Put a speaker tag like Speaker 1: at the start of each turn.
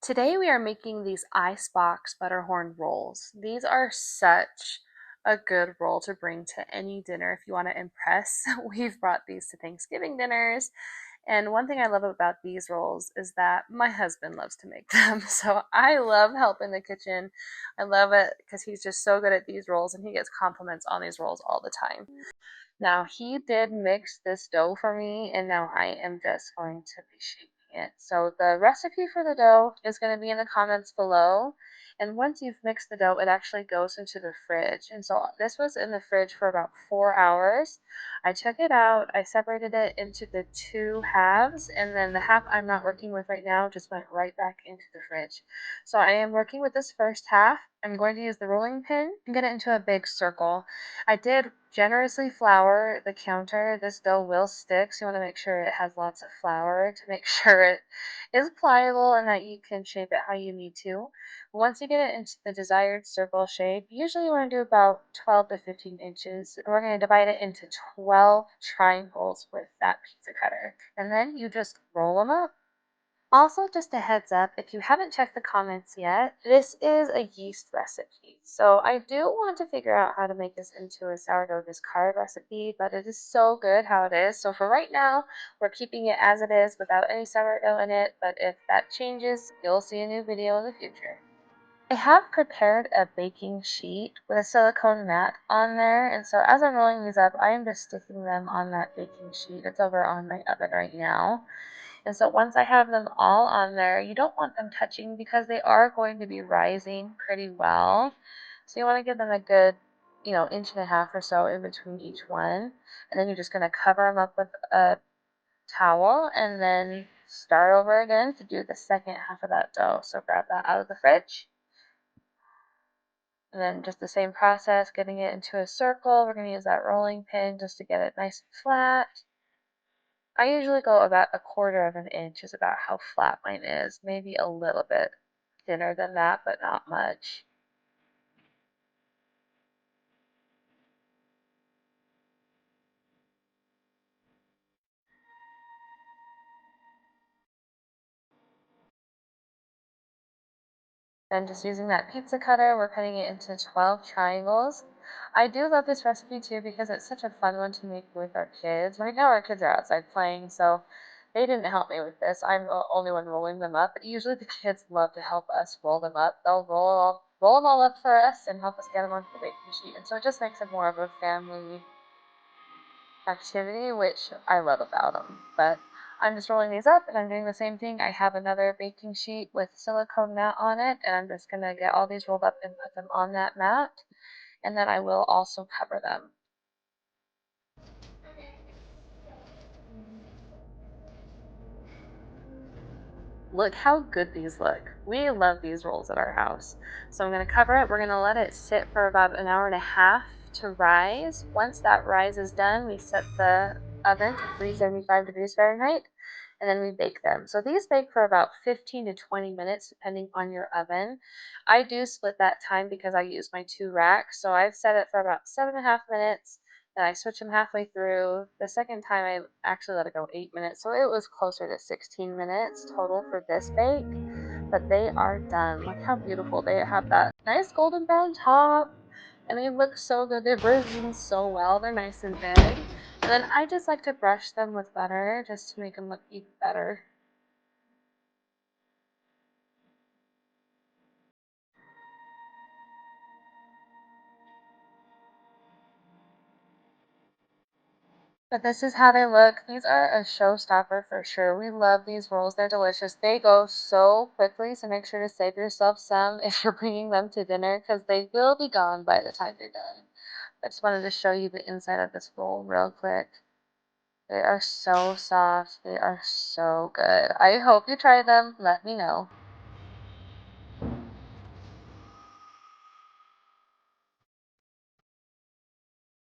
Speaker 1: Today we are making these Icebox Butterhorn rolls. These are such a good roll to bring to any dinner if you want to impress. We've brought these to Thanksgiving dinners, and one thing I love about these rolls is that my husband loves to make them. So I love helping the kitchen. I love it because he's just so good at these rolls and he gets compliments on these rolls all the time. Now he did mix this dough for me, and now I am just going to be shaping it. So the recipe for the dough is going to be in the comments below. And once you've mixed the dough, it actually goes into the fridge. And so this was in the fridge for about 4 hours. I took it out, I separated it into the two halves, and then the half I'm not working with right now just went right back into the fridge. So I am working with this first half. I'm going to use the rolling pin and get it into a big circle. I did generously flour the counter. This dough will stick, so you want to make sure it has lots of flour to make sure it is pliable and that you can shape it how you need to. Once you get it into the desired circle shape, usually you want to do about 12 to 15 inches. We're going to divide it into 12 triangles with that pizza cutter. And then you just roll them up. Also, just a heads up, if you haven't checked the comments yet, this is a yeast recipe. So I do want to figure out how to make this into a sourdough discard recipe, but it is so good how it is. So for right now, we're keeping it as it is without any sourdough in it, but if that changes, you'll see a new video in the future. I have prepared a baking sheet with a silicone mat on there, and so as I'm rolling these up, I am just sticking them on that baking sheet. It's over on my oven right now. And so once I have them all on there, you don't want them touching because they are going to be rising pretty well. So you want to give them a good, inch and a half or so in between each one. And then you're just going to cover them up with a towel and then start over again to do the second half of that dough. So grab that out of the fridge. And then just the same process, getting it into a circle. We're going to use that rolling pin just to get it nice and flat. I usually go about a quarter of an inch is about how flat mine is. Maybe a little bit thinner than that, but not much. Then just using that pizza cutter, we're cutting it into 12 triangles. I do love this recipe too because it's such a fun one to make with our kids. Right now our kids are outside playing, so they didn't help me with this. I'm the only one rolling them up, but usually the kids love to help us roll them up. They'll roll them all up for us and help us get them onto the baking sheet. And so it just makes it more of a family activity, which I love about them. But I'm just rolling these up and I'm doing the same thing. I have another baking sheet with silicone mat on it, and I'm just going to get all these rolled up and put them on that mat. And then I will also cover them. Look how good these look. We love these rolls at our house. So I'm going to cover it. We're going to let it sit for about an hour and a half to rise. Once that rise is done, we set the oven to 375 degrees Fahrenheit, and then we bake them. So these bake for about 15 to 20 minutes, depending on your oven. I do split that time because I use my two racks. So I've set it for about 7.5 minutes. Then I switch them halfway through. The second time I actually let it go 8 minutes, so it was closer to 16 minutes total for this bake. But they are done. Look how beautiful. They have that nice golden brown top, and they look so good. They're bruising so well. They're nice and big. And then I just like to brush them with butter just to make them look even better. But this is how they look. These are a showstopper for sure. We love these rolls. They're delicious. They go so quickly, so make sure to save yourself some if you're bringing them to dinner because they will be gone by the time you're done. I just wanted to show you the inside of this roll real quick. They are so soft. They are so good. I hope you try them. Let me know.